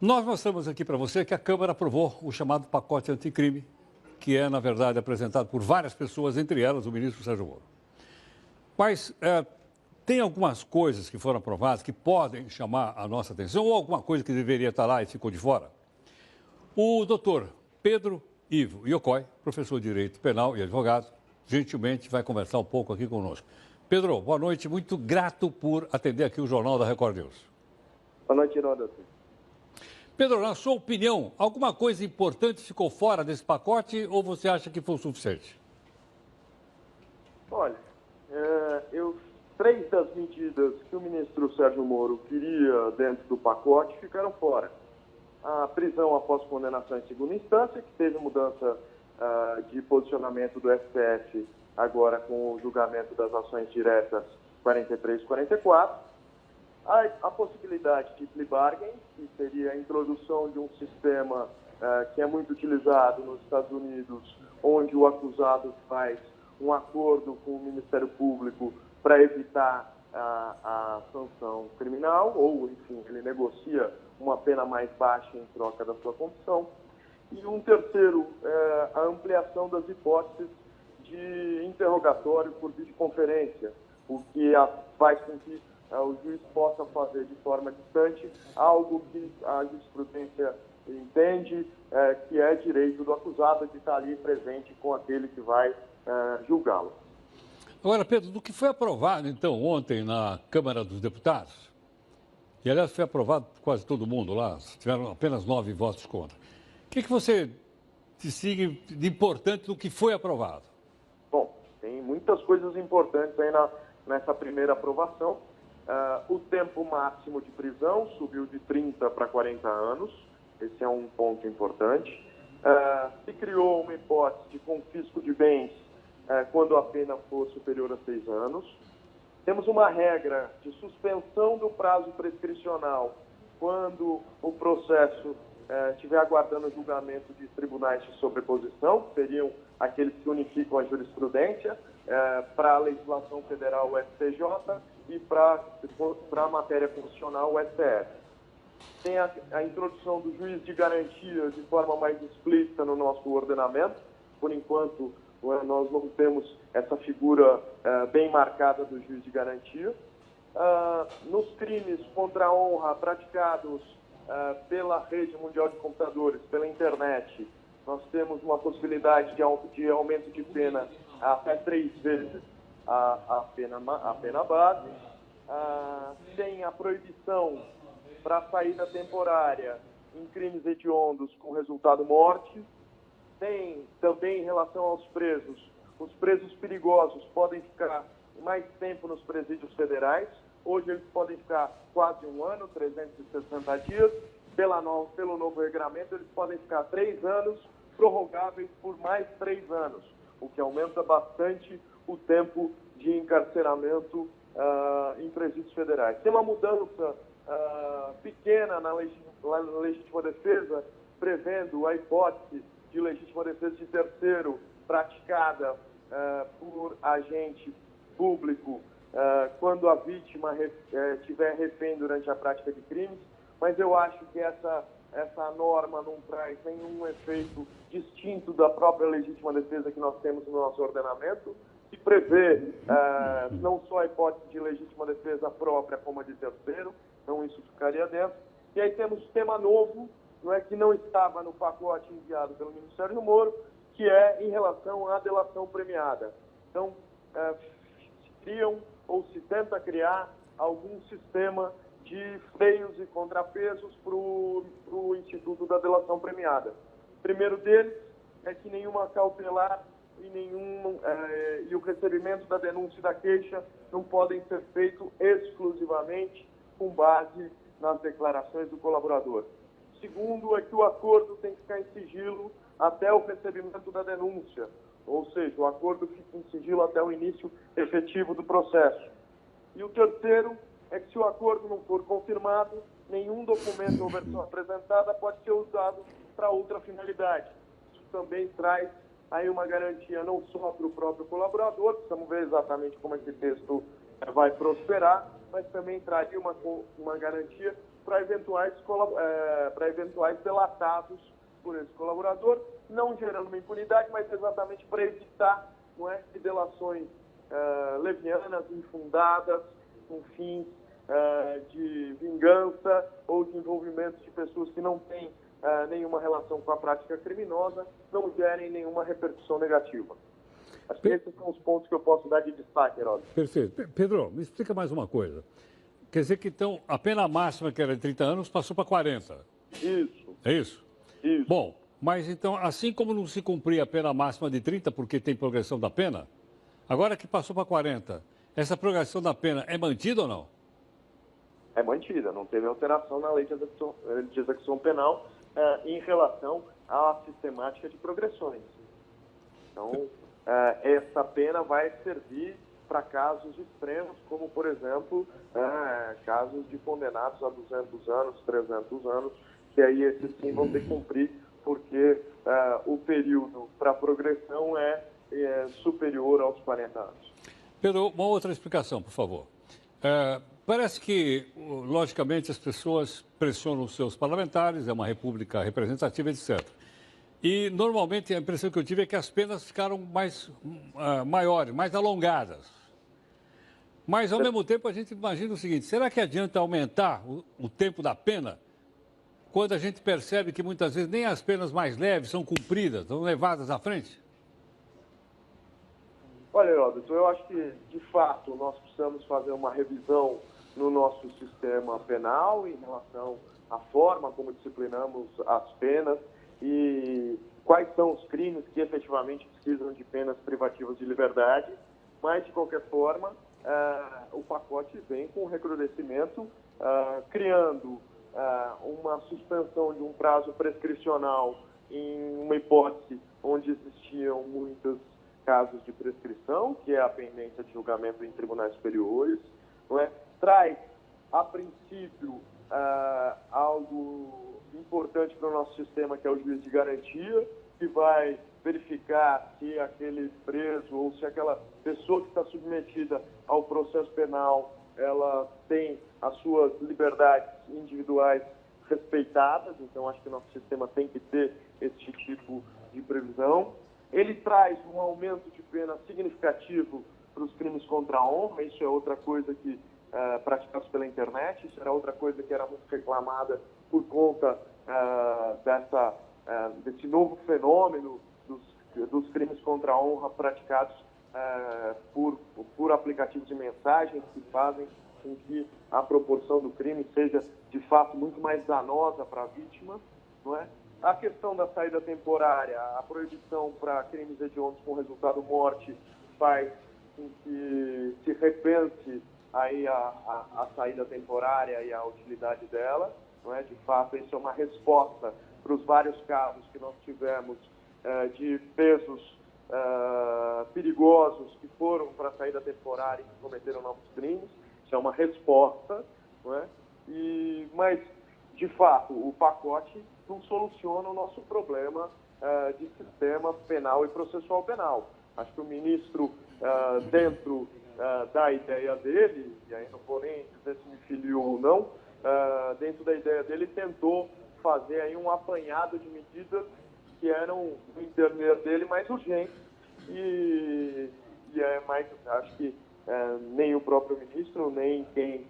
Nós mostramos aqui para você que a Câmara aprovou o chamado pacote anticrime, que é, na verdade, apresentado por várias pessoas, entre elas o ministro Sérgio Moro. Mas tem algumas coisas que foram aprovadas que podem chamar a nossa atenção ou alguma coisa que deveria estar lá e ficou de fora? O doutor Pedro Ivo Iocói, professor de Direito Penal e advogado, gentilmente vai conversar um pouco aqui conosco. Pedro, boa noite. Muito grato por atender aqui o Jornal da Record News. Boa noite, Heródoto. Pedro, na sua opinião, alguma coisa importante ficou fora desse pacote ou você acha que foi o suficiente? Olha, três das medidas que o ministro Sérgio Moro queria dentro do pacote ficaram fora. A prisão após condenação em segunda instância, que teve mudança de posicionamento do STF agora com o julgamento das ações diretas 43 e 44. A possibilidade de plea bargain, que seria a introdução de um sistema que é muito utilizado nos Estados Unidos, onde o acusado faz um acordo com o Ministério Público para evitar a sanção criminal, ou, enfim, ele negocia uma pena mais baixa em troca da sua confissão. E um terceiro, a ampliação das hipóteses de interrogatório por videoconferência, o que faz com que o juiz possa fazer de forma distante algo que a jurisprudência entende que é direito do acusado de estar ali presente com aquele que vai julgá-lo. Agora, Pedro, do que foi aprovado, então, ontem na Câmara dos Deputados, e, aliás, foi aprovado por quase todo mundo lá, tiveram apenas 9 votos contra. O que você distingue de importante do que foi aprovado? Bom, tem muitas coisas importantes aí nessa primeira aprovação. O tempo máximo de prisão subiu de 30 para 40 anos. Esse é um ponto importante. Se criou uma hipótese de confisco de bens quando a pena for superior a 6 anos. Temos uma regra de suspensão do prazo prescricional quando o processo estiver aguardando julgamento de tribunais de sobreposição, que seriam aqueles que unificam a jurisprudência, para a legislação federal, o STJ, e para a matéria constitucional, o STF. Tem a introdução do juiz de garantia de forma mais explícita no nosso ordenamento. Por enquanto, nós não temos essa figura bem marcada do juiz de garantia. Nos crimes contra a honra praticados pela rede mundial de computadores, pela internet, nós temos uma possibilidade de aumento de pena até 3 vezes a pena base. Tem a proibição para saída temporária em crimes hediondos com resultado morte. Tem também em relação aos presos, os presos perigosos podem ficar mais tempo nos presídios federais. Hoje eles podem ficar quase 1 ano, 360 dias. Pelo novo regramento, eles podem ficar 3 anos, prorrogáveis por mais 3 anos, o que aumenta bastante o tempo de encarceramento em presídios federais. Tem uma mudança pequena na legítima defesa, prevendo a hipótese de legítima defesa de terceiro praticada por agente público quando a vítima estiver refém durante a prática de crimes, mas eu acho que essa norma não traz nenhum efeito distinto da própria legítima defesa que nós temos no nosso ordenamento, que prevê não só a hipótese de legítima defesa própria como a de terceiro, então isso ficaria dentro. E aí temos tema novo, que não estava no pacote enviado pelo ministro Sérgio Moro, que é em relação à delação premiada. Então, se criam ou se tenta criar algum sistema de freios e contrapesos para o Instituto da Delação Premiada. O primeiro deles é que nenhuma cautelar e o recebimento da denúncia e da queixa não podem ser feitos exclusivamente com base nas declarações do colaborador. Segundo é que o acordo tem que ficar em sigilo até o recebimento da denúncia, ou seja, o acordo fica em sigilo até o início efetivo do processo. E o terceiro é que se o acordo não for confirmado, nenhum documento ou versão apresentada pode ser usado para outra finalidade. Isso também traz aí uma garantia não só para o próprio colaborador, precisamos ver exatamente como esse texto vai prosperar, mas também traria uma garantia para eventuais delatados por esse colaborador, não gerando uma impunidade, mas exatamente para evitar, não é, que delações levianas, infundadas, com fins de vingança ou de envolvimento de pessoas que não têm nenhuma relação com a prática criminosa, não gerem nenhuma repercussão negativa. Acho que esses são os pontos que eu posso dar de destaque, Heródoto. Perfeito. Pedro, me explica mais uma coisa. Quer dizer que, então, a pena máxima, que era de 30 anos, passou para 40. Isso. É isso? Isso. Bom, mas então, assim como não se cumpria a pena máxima de 30, porque tem progressão da pena, agora que passou para 40, essa progressão da pena é mantida ou não? É mantida, não teve alteração na lei de execução penal em relação à sistemática de progressões. Então, essa pena vai servir para casos extremos, como, por exemplo, casos de condenados a 200 anos, 300 anos, que aí esses sim vão ter que cumprir, porque o período para progressão é superior aos 40 anos. Pedro, uma outra explicação, por favor. Parece que, logicamente, as pessoas pressionam os seus parlamentares, é uma república representativa, etc. E, normalmente, a impressão que eu tive é que as penas ficaram maiores, mais alongadas. Mas, ao mesmo tempo, a gente imagina o seguinte, será que adianta aumentar o tempo da pena quando a gente percebe que, muitas vezes, nem as penas mais leves são cumpridas, são levadas à frente? Olha, Heródoto, eu acho que, de fato, nós precisamos fazer uma revisão no nosso sistema penal em relação à forma como disciplinamos as penas e quais são os crimes que efetivamente precisam de penas privativas de liberdade, mas, de qualquer forma, o pacote vem com recrudescimento, criando uma suspensão de um prazo prescricional em uma hipótese onde existiam muitos casos de prescrição, que é a pendência de julgamento em tribunais superiores, não é? Traz, a princípio, algo importante para o nosso sistema, que é o juiz de garantia, que vai verificar se aquele preso ou se aquela pessoa que está submetida ao processo penal, ela tem as suas liberdades individuais respeitadas. Então, acho que o nosso sistema tem que ter esse tipo de previsão. Ele traz um aumento de pena significativo para os crimes contra a honra. Isso é outra coisa que praticados pela internet. Isso era outra coisa que era muito reclamada por conta desse novo fenômeno dos crimes contra a honra praticados por aplicativos de mensagens que fazem com que a proporção do crime seja, de fato, muito mais danosa para a vítima, não é? A questão da saída temporária, a proibição para crimes hediondos com resultado morte faz com que se repense aí a saída temporária e a utilidade dela, não é? De fato, isso é uma resposta para os vários casos que nós tivemos de pesos perigosos que foram para a saída temporária e que cometeram novos crimes. Isso é uma resposta, não é? Mas, de fato, o pacote não soluciona o nosso problema de sistema penal e processual penal. Acho que o ministro, dentro da ideia dele, e aí não vou nem dizer se me filiou ou não, dentro da ideia dele, tentou fazer aí um apanhado de medidas que eram, no entender dele, mais urgentes. E acho que nem o próprio ministro, nem quem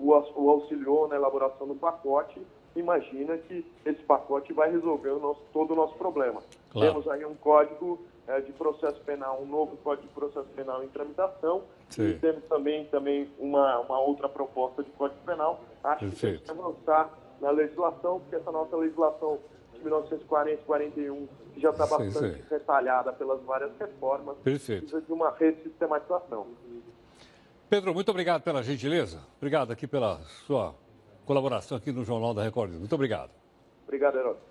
o auxiliou na elaboração do pacote imagina que esse pacote vai resolver todo o nosso problema. Claro. Temos aí um código de processo penal, um novo código de processo penal em tramitação. Sim. E temos também uma outra proposta de código penal. Acho que temos que avançar na legislação, porque essa nossa legislação de 1940 e 41, que já está bastante retalhada pelas várias reformas, precisa de uma ressistematização. Pedro, muito obrigado pela gentileza. Obrigado aqui pela sua colaboração aqui no Jornal da Record. Muito obrigado. Obrigado, Heródoto.